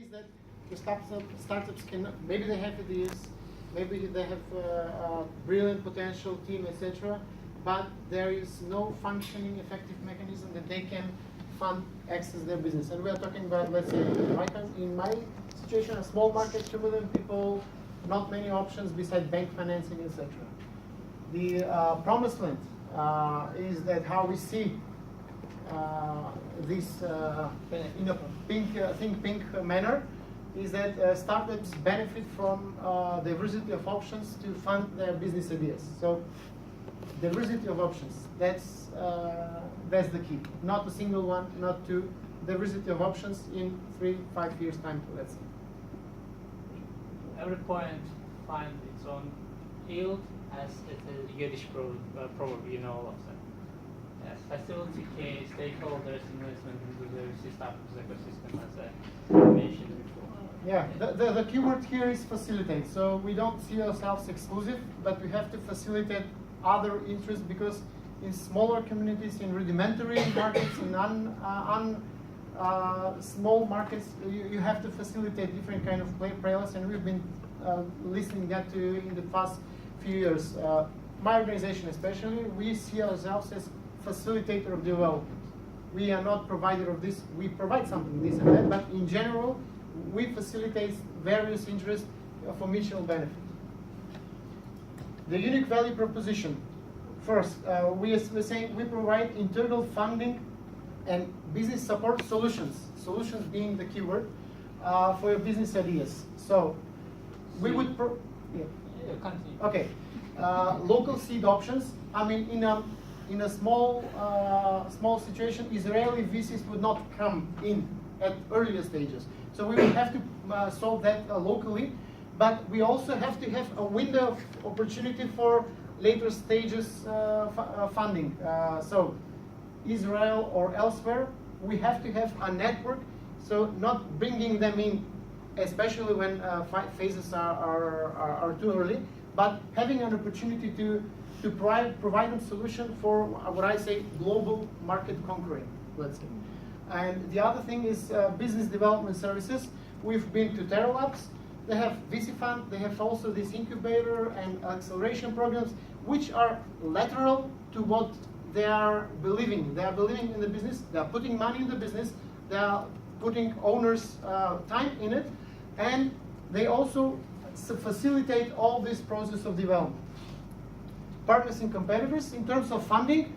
is that the startups can, maybe they have ideas, maybe they have a brilliant potential team, etc. But there is no functioning effective mechanism that they can fund, access their business. And we are talking about, let's say, in my situation, a small market, 2 million people, not many options besides bank financing, etc. The promised land is that how we see this in a pink manner is that startups benefit from diversity of options to fund their business ideas. So diversity of options, that's the key. Not a single one, not two. Diversity of options in 3-5 years time, let's say. Every point finds its own yield, as it's a Yiddish proverb, you know all of them. Yes, facility case, stakeholders, investment into the startups ecosystem, as I mentioned before. Yeah, the keyword here is facilitate. So we don't see ourselves exclusive, but we have to facilitate other interests, because in smaller communities, in rudimentary markets, in small markets, you have to facilitate different kind of players, and we've been listening that to in the past few years. My organization especially, we see ourselves as facilitator of development. We are not provider of this, we provide something, this and that, but in general, we facilitate various interests for mutual benefit. The unique value proposition. First, we're saying we provide internal funding and business support solutions. Solutions being the keyword for your business ideas. So we would. Continue. Okay. Local seed options. I mean, in a small situation, Israeli VCs would not come in at earlier stages. So we will have to solve that locally. But we also have to have a window of opportunity for later stages funding. So Israel or elsewhere, we have to have a network. So not bringing them in, especially when phases are too early, but having an opportunity to provide them solution for what I say global market conquering, let's say. And the other thing is business development services. We've been to Terra Labs. They have VC fund, they have also this incubator and acceleration programs, which are lateral to what they are believing. They are believing in the business, they are putting money in the business, they are putting owners' time in it, and they also facilitate all this process of development. Partners and competitors, in terms of funding,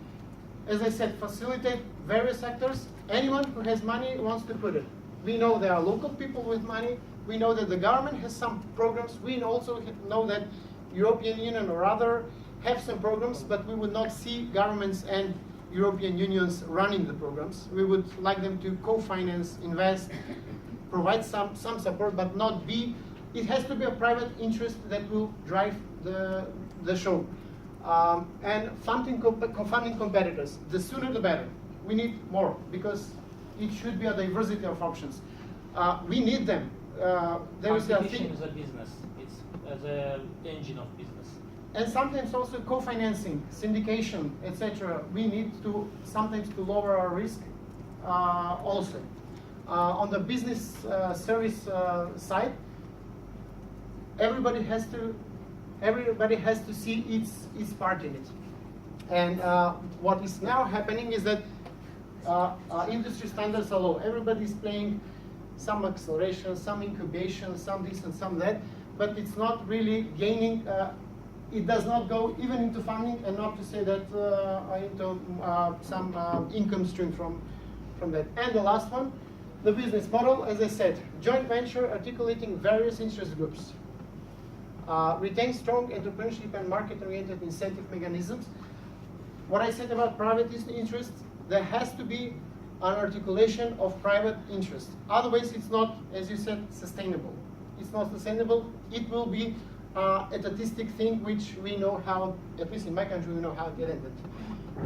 as I said, facilitate various sectors. Anyone who has money wants to put it. We know there are local people with money. We know that the government has some programs. We also know that European Union or other have some programs, but we would not see governments and European unions running the programs. We would like them to co-finance, invest, provide some support, but not be, it has to be a private interest that will drive the show. And funding competitors, the sooner the better. We need more, because it should be a diversity of options. We need them. There is competition is a business. It's as an engine of business. And sometimes also co-financing, syndication, etc. We need to sometimes to lower our risk also. On the business service side, everybody has to see its part in it. And what is now happening is that industry standards are low. Everybody is playing some acceleration, some incubation, some this and some that, but it's not really gaining. It does not go even into funding, and not to say that into some income stream from that. And the last one, the business model, as I said, joint venture articulating various interest groups. Retain strong entrepreneurship and market-oriented incentive mechanisms. What I said about private interest, there has to be an articulation of private interest. Otherwise, it's not, as you said, sustainable. It's not sustainable. It will be a statistic thing which we know how, at least in my country, we know how to get ended.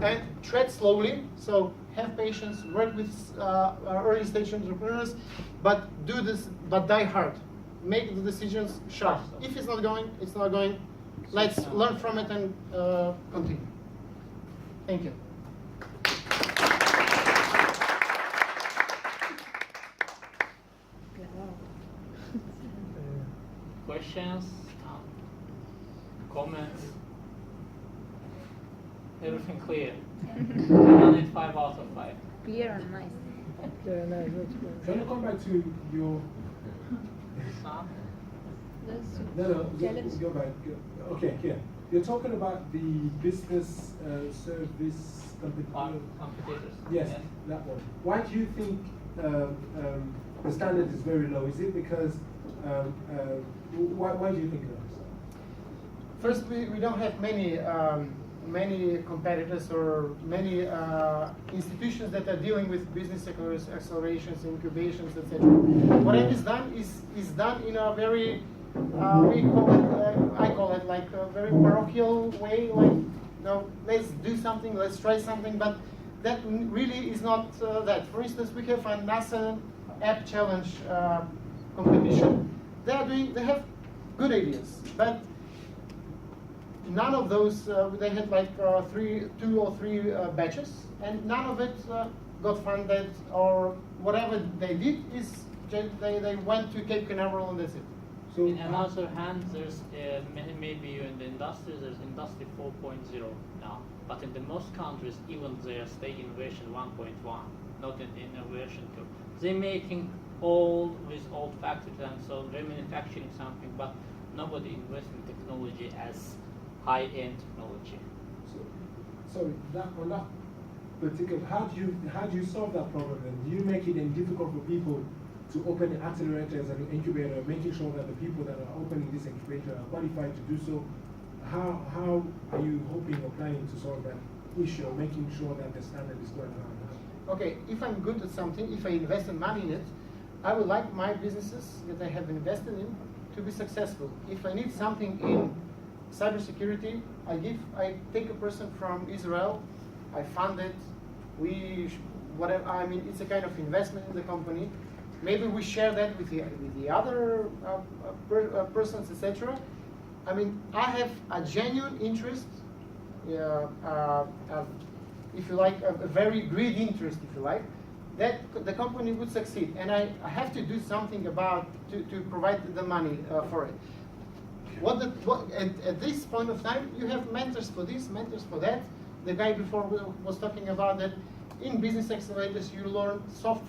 And tread slowly, so have patience, work with early stage entrepreneurs, but do this, but die hard. Make the decisions sharp. If it's not going, it's not going. Let's learn from it and continue. Thank you. questions, comments? Everything clear? 5 out of 5. Clear and nice. Can I come back to your... Sam? No, go back. Okay, here. You're talking about the business service Competitors. Yes, that one. Why do you think the standard is very low? Is it because, why do you think that? First, we don't have many competitors or many institutions that are dealing with business accelerations, incubations, etc. Whatever is done is done in a very I call it like a very parochial way. Like, let's do something, let's try something, but that really is not that. For instance, we have a NASA app challenge competition. They have good ideas, but none of those, they had like 2 or 3 batches, and none of it got funded, or whatever they did is they went to Cape Canaveral and that's it. So, In another hand, there's maybe in the industry, there's industry 4.0 now, but in the most countries, even they stay innovation 1.1, not in innovation 2. They're making old with old factories, and so they're manufacturing something, but nobody invests in technology as high-end technology. So on that particular, how do you solve that problem? And do you make it then difficult for people to open the accelerators and the incubator, making sure that the people that are opening this incubator are qualified to do so? How are you hoping or planning to solve that issue, making sure that the standard is going on? Okay, if I'm good at something, if I invest in money in it, I would like my businesses that I have invested in to be successful. If I need something in cybersecurity, I take a person from Israel, I fund it, whatever, I mean, it's a kind of investment in the company. Maybe we share that with the other persons, etc. I mean, I have a genuine interest, if you like, a very great interest, if you like, that the company would succeed. And I have to do something to provide the money for it. At this point of time, you have mentors for this, mentors for that. The guy before was talking about that in business accelerators you learn soft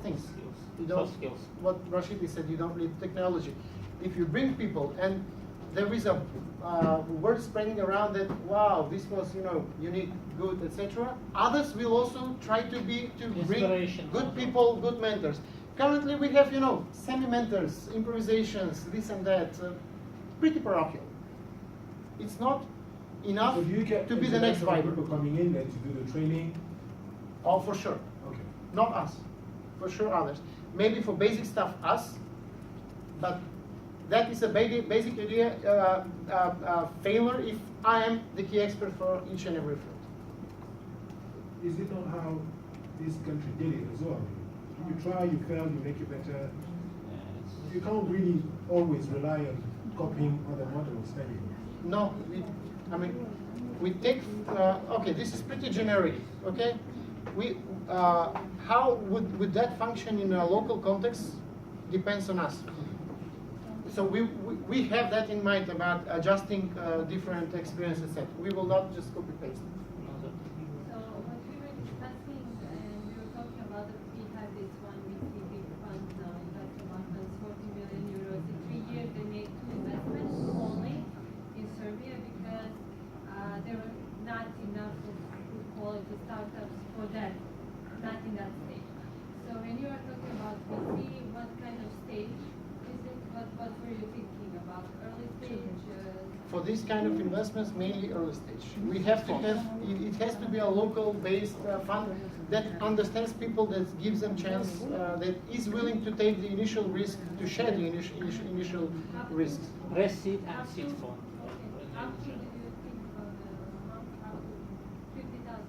things. You don't, Soft skills. What Rashidi said, you don't need technology. If you bring people, and there is a word spreading around that, wow, this was unique, good, etc. Others will also try to bring good people, good mentors. Currently we have semi-mentors, improvisations, this and that, pretty parochial. It's not enough So do you get to be the next international Viber. people coming in there to do the training? Oh, for sure. Okay. Not us. For sure others. Maybe for basic stuff, us. But that is a basic idea, failure if I am the key expert for each and every field. Is it not how this country did it as well? You try, you fail, you make it better. You can't really always rely on copying other models, can you? No, we take, okay, this is pretty generic, okay? How would that function in a local context depends on us. So we have that in mind about adjusting different experiences set. We will not just copy paste. So what we were discussing, and we were talking about that we have this one VC big fund now, that's about 40 million euros. In 3 years they made 2 investments only in Serbia because there were not enough of good quality startups for that, not in that stage. So when you are talking about VC, what kind of stage is it? What were you thinking about? Early stage? For this kind of investments, mainly early stage. We have to have, it has to be a local-based fund that understands people, that gives them chance, that is willing to take the initial risk, to share the initial risks. Pre-seed and seed fund. How much did you think about 50,000,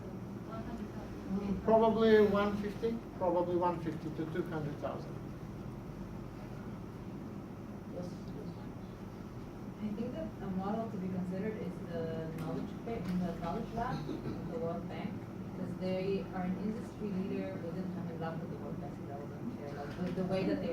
100,000? Probably 150, probably 150 to 200,000. Yes. I think that a model to be considered is the knowledge lab of the World Bank, because they are an industry leader within lab with the World Bank development. Like the way that they